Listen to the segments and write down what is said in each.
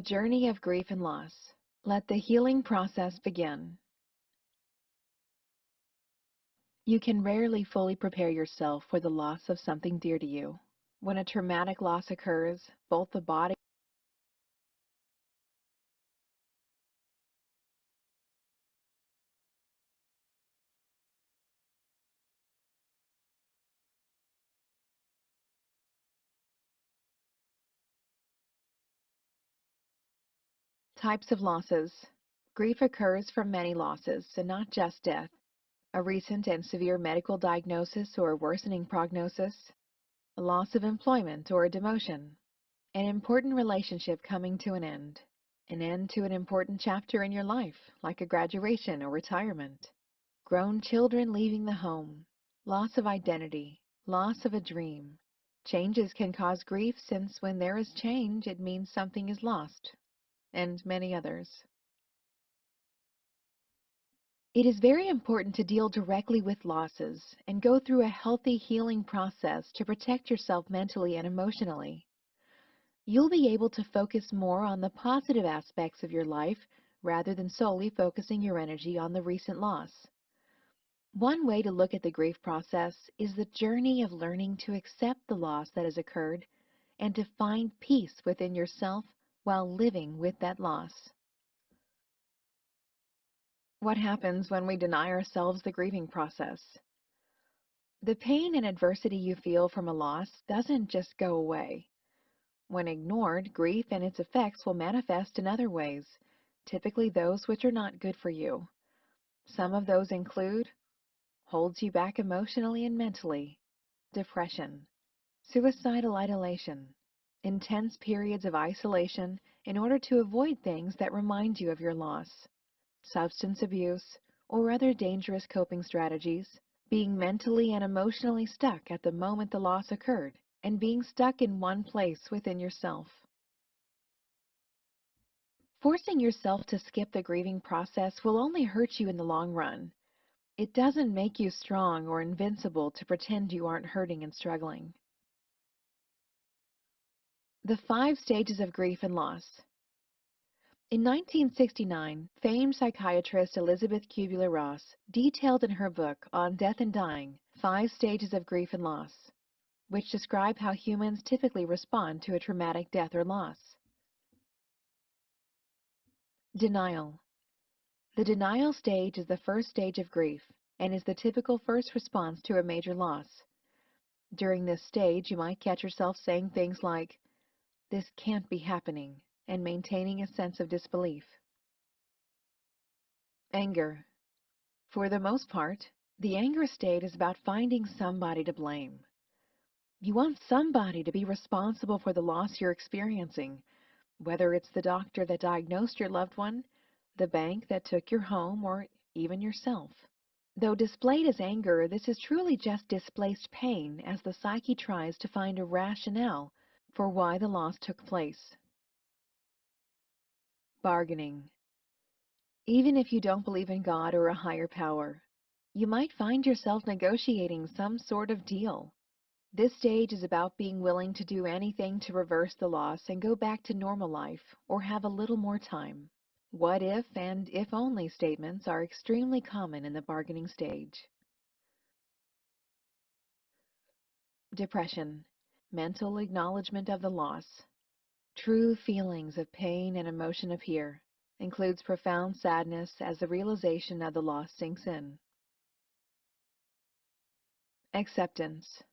The journey of grief and loss. Let the healing process begin. You can rarely fully prepare yourself for the loss of something dear to you. When a traumatic loss occurs, both the body Types of losses. Grief occurs from many losses, and not just death. A recent and severe medical diagnosis or worsening prognosis, a loss of employment or a demotion, an important relationship coming to an end to an important chapter in your life, like a graduation or retirement, grown children leaving the home, loss of identity, loss of a dream. Changes can cause grief since when there is change, it means something is lost, and many others. It is very important to deal directly with losses and go through a healthy healing process to protect yourself mentally and emotionally. You'll be able to focus more on the positive aspects of your life rather than solely focusing your energy on the recent loss. One way to look at the grief process is the journey of learning to accept the loss that has occurred and to find peace within yourself while living with that loss. What happens when we deny ourselves the grieving process? The pain and adversity you feel from a loss doesn't just go away. When ignored, grief and its effects will manifest in other ways, typically those which are not good for you. Some of those include holds you back emotionally and mentally, depression, suicidal ideation, intense periods of isolation in order to avoid things that remind you of your loss, substance abuse, or other dangerous coping strategies, being mentally and emotionally stuck at the moment the loss occurred, and being stuck in one place within yourself. Forcing yourself to skip the grieving process will only hurt you in the long run. It doesn't make you strong or invincible to pretend you aren't hurting and struggling. The 5 stages of grief and loss. In 1969, famed psychiatrist Elizabeth Kubler-Ross detailed in her book On Death and Dying 5 stages of grief and loss, which describe how humans typically respond to a traumatic death or loss. Denial. The denial stage is the first stage of grief and is the typical first response to a major loss. During this stage, you might catch yourself saying things like, "This can't be happening," and maintaining a sense of disbelief. Anger. For the most part, the anger state is about finding somebody to blame. You want somebody to be responsible for the loss you're experiencing, whether it's the doctor that diagnosed your loved one, the bank that took your home, or even yourself. Though displayed as anger, this is truly just displaced pain as the psyche tries to find a rationale for why the loss took place. Bargaining. Even if you don't believe in God or a higher power, you might find yourself negotiating some sort of deal. This stage is about being willing to do anything to reverse the loss and go back to normal life or have a little more time. What if and if only statements are extremely common in the bargaining stage. Depression. Mental acknowledgement of the loss. True feelings of pain and emotion appear. Includes profound sadness as the realization of the loss sinks in. Acceptance.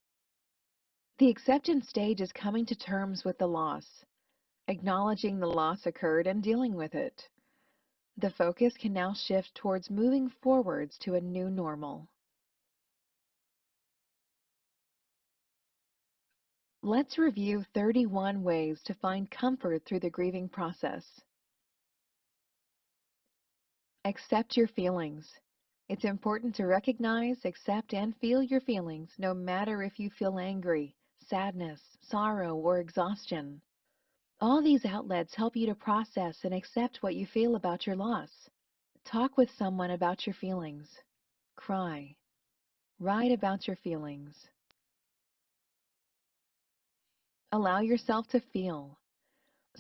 The acceptance stage is coming to terms with the loss, acknowledging the loss occurred and dealing with it. The focus can now shift towards moving forwards to a new normal. Let's review 31 ways to find comfort through the grieving process. Accept your feelings. It's important to recognize, accept, and feel your feelings, no matter if you feel angry, sadness, sorrow, or exhaustion. All these outlets help you to process and accept what you feel about your loss. Talk with someone about your feelings. Cry. Write about your feelings. Allow yourself to feel.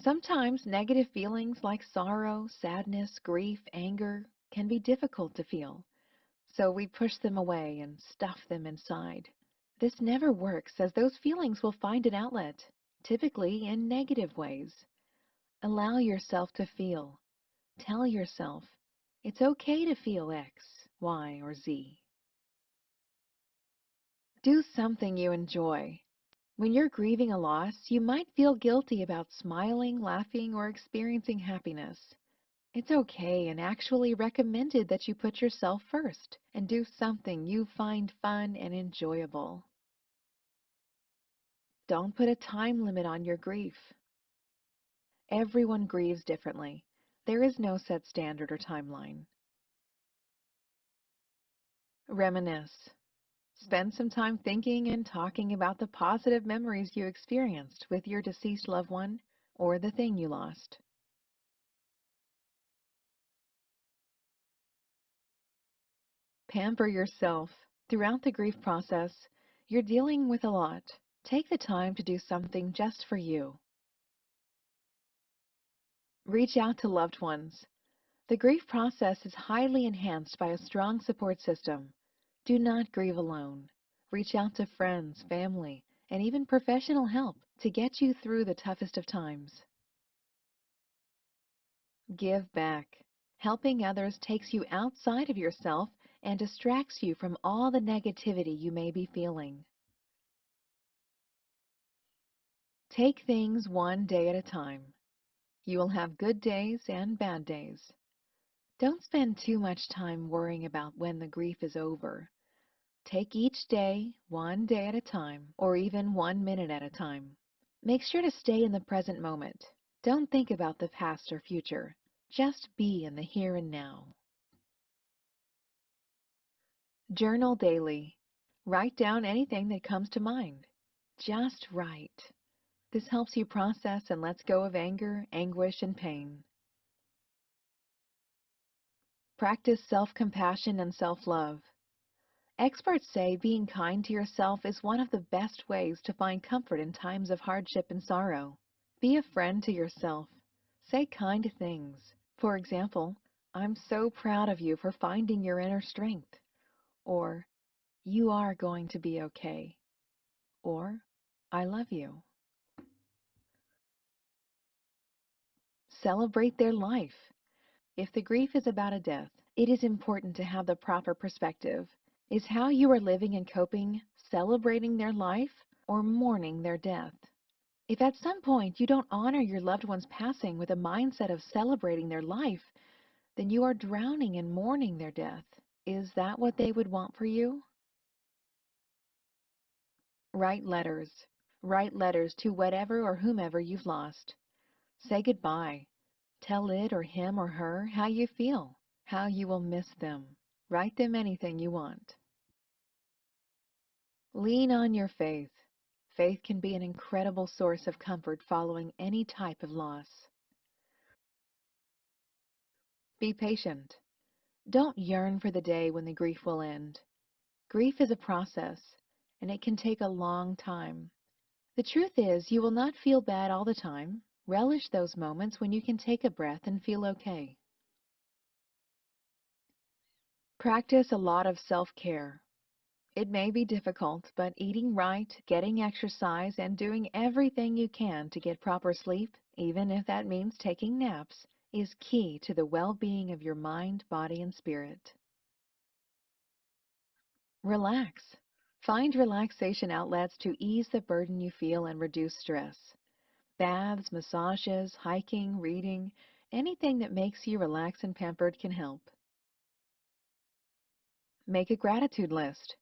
Sometimes negative feelings like sorrow, sadness, grief, anger can be difficult to feel, so we push them away and stuff them inside. This never works, as those feelings will find an outlet, typically in negative ways. Allow yourself to feel. Tell yourself it's okay to feel X, Y, or Z. Do something you enjoy. When you're grieving a loss, you might feel guilty about smiling, laughing, or experiencing happiness. It's okay and actually recommended that you put yourself first and do something you find fun and enjoyable. Don't put a time limit on your grief. Everyone grieves differently. There is no set standard or timeline. Reminisce. Spend some time thinking and talking about the positive memories you experienced with your deceased loved one or the thing you lost. Pamper yourself. Throughout the grief process, you're dealing with a lot. Take the time to do something just for you. Reach out to loved ones. The grief process is highly enhanced by a strong support system. Do not grieve alone. Reach out to friends, family, and even professional help to get you through the toughest of times. Give back. Helping others takes you outside of yourself and distracts you from all the negativity you may be feeling. Take things one day at a time. You will have good days and bad days. Don't spend too much time worrying about when the grief is over. Take each day, one day at a time, or even 1 minute at a time. Make sure to stay in the present moment. Don't think about the past or future. Just be in the here and now. Journal daily. Write down anything that comes to mind. Just write. This helps you process and lets go of anger, anguish, and pain. Practice self-compassion and self-love. Experts say being kind to yourself is one of the best ways to find comfort in times of hardship and sorrow. Be a friend to yourself. Say kind things. For example, I'm so proud of you for finding your inner strength. Or, you are going to be okay. Or, I love you. Celebrate their life. If the grief is about a death, it is important to have the proper perspective. Is how you are living and coping celebrating their life or mourning their death? If at some point you don't honor your loved one's passing with a mindset of celebrating their life, then you are drowning in mourning their death. Is that what they would want for you? Write letters. Write letters to whatever or whomever you've lost. Say goodbye. Tell it or him or her how you feel, how you will miss them. Write them anything you want. Lean on your faith. Faith can be an incredible source of comfort following any type of loss. Be patient. Don't yearn for the day when the grief will end. Grief is a process, and it can take a long time. The truth is, you will not feel bad all the time. Relish those moments when you can take a breath and feel okay. Practice a lot of self-care. It may be difficult, but eating right, getting exercise, and doing everything you can to get proper sleep, even if that means taking naps, is key to the well-being of your mind, body, and spirit. Relax. Find relaxation outlets to ease the burden you feel and reduce stress. Baths, massages, hiking, reading, anything that makes you relaxed and pampered can help. Make a gratitude list.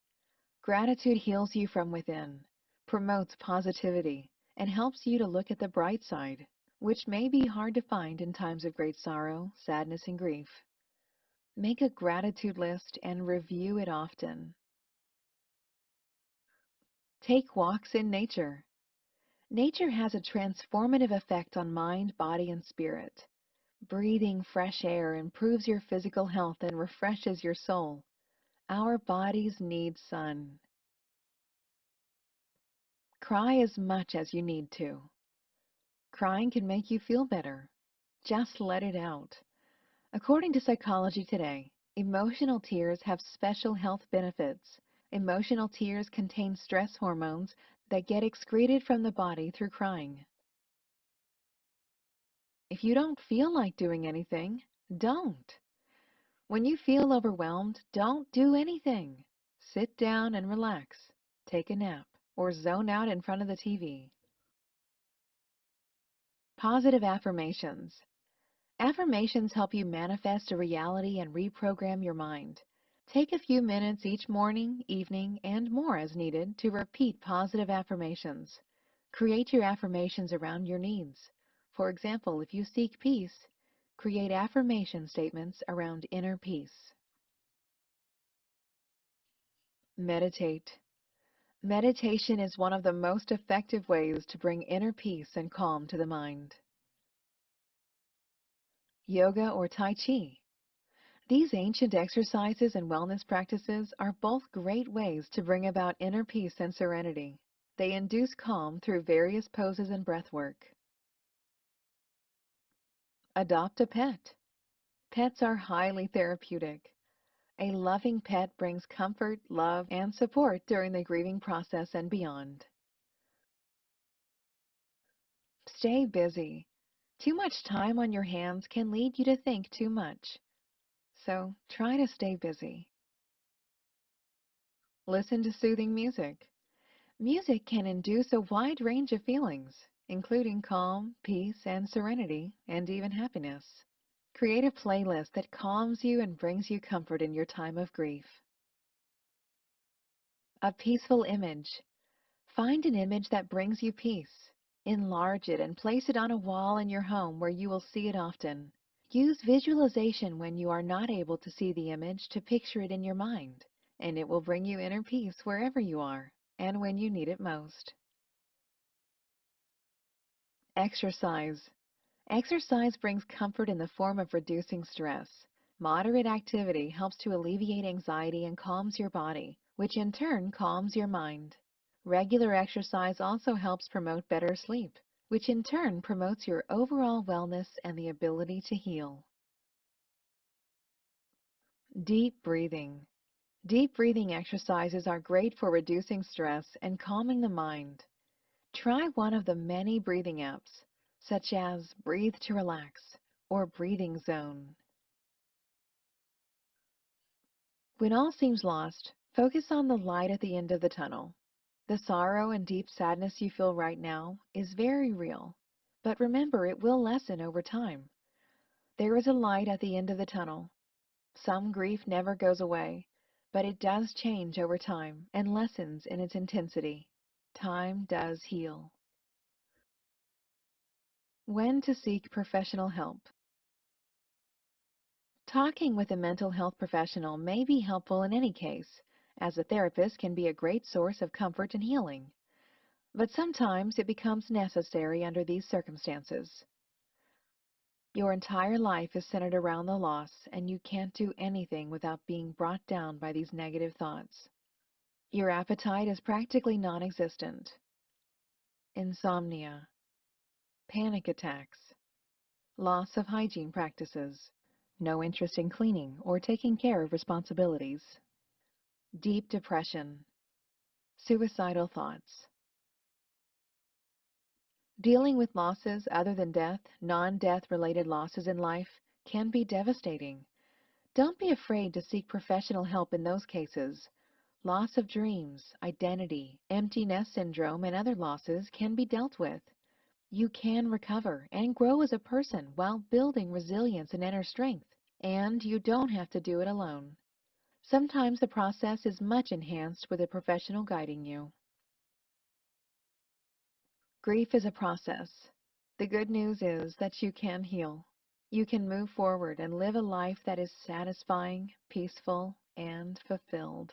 Gratitude heals you from within, promotes positivity, and helps you to look at the bright side, which may be hard to find in times of great sorrow, sadness, and grief. Make a gratitude list and review it often. Take walks in nature. Nature has a transformative effect on mind, body, and spirit. Breathing fresh air improves your physical health and refreshes your soul. Our bodies need sun. Cry as much as you need to. Crying can make you feel better. Just let it out. According to Psychology Today, emotional tears have special health benefits. Emotional tears contain stress hormones that get excreted from the body through crying. If you don't feel like doing anything, don't. When you feel overwhelmed, don't do anything. Sit down and relax, take a nap, or zone out in front of the TV. Positive affirmations. Affirmations help you manifest a reality and reprogram your mind. Take a few minutes each morning, evening, and more as needed to repeat positive affirmations. Create your affirmations around your needs. For example, if you seek peace, create affirmation statements around inner peace. Meditate. Meditation is one of the most effective ways to bring inner peace and calm to the mind. Yoga or Tai Chi. These ancient exercises and wellness practices are both great ways to bring about inner peace and serenity. They induce calm through various poses and breath work. Adopt a pet. Pets are highly therapeutic. A loving pet brings comfort, love, and support during the grieving process and beyond. Stay busy. Too much time on your hands can lead you to think too much. So try to stay busy. Listen to soothing music. Music can induce a wide range of feelings, including calm, peace, and serenity, and even happiness. Create a playlist that calms you and brings you comfort in your time of grief. A peaceful image. Find an image that brings you peace. Enlarge it and place it on a wall in your home where you will see it often. Use visualization when you are not able to see the image to picture it in your mind, and it will bring you inner peace wherever you are and when you need it most. Exercise. Exercise brings comfort in the form of reducing stress. Moderate activity helps to alleviate anxiety and calms your body, which in turn calms your mind. Regular exercise also helps promote better sleep, which in turn promotes your overall wellness and the ability to heal. Deep breathing. Deep breathing exercises are great for reducing stress and calming the mind. Try one of the many breathing apps, such as Breathe to Relax or Breathing Zone. When all seems lost, focus on the light at the end of the tunnel. The sorrow and deep sadness you feel right now is very real, but remember it will lessen over time. There is a light at the end of the tunnel. Some grief never goes away, but it does change over time and lessens in its intensity. Time does heal. When to seek professional help. Talking with a mental health professional may be helpful in any case, as a therapist can be a great source of comfort and healing. But sometimes it becomes necessary under these circumstances. Your entire life is centered around the loss, and you can't do anything without being brought down by these negative thoughts. Your appetite is practically non-existent. Insomnia, panic attacks, loss of hygiene practices, no interest in cleaning or taking care of responsibilities, deep depression, suicidal thoughts. Dealing with losses other than death, non-death related losses in life, can be devastating. Don't be afraid to seek professional help in those cases. Loss of dreams, identity, empty nest syndrome, and other losses can be dealt with. You can recover and grow as a person while building resilience and inner strength, and you don't have to do it alone. Sometimes the process is much enhanced with a professional guiding you. Grief is a process. The good news is that you can heal. You can move forward and live a life that is satisfying, peaceful, and fulfilled.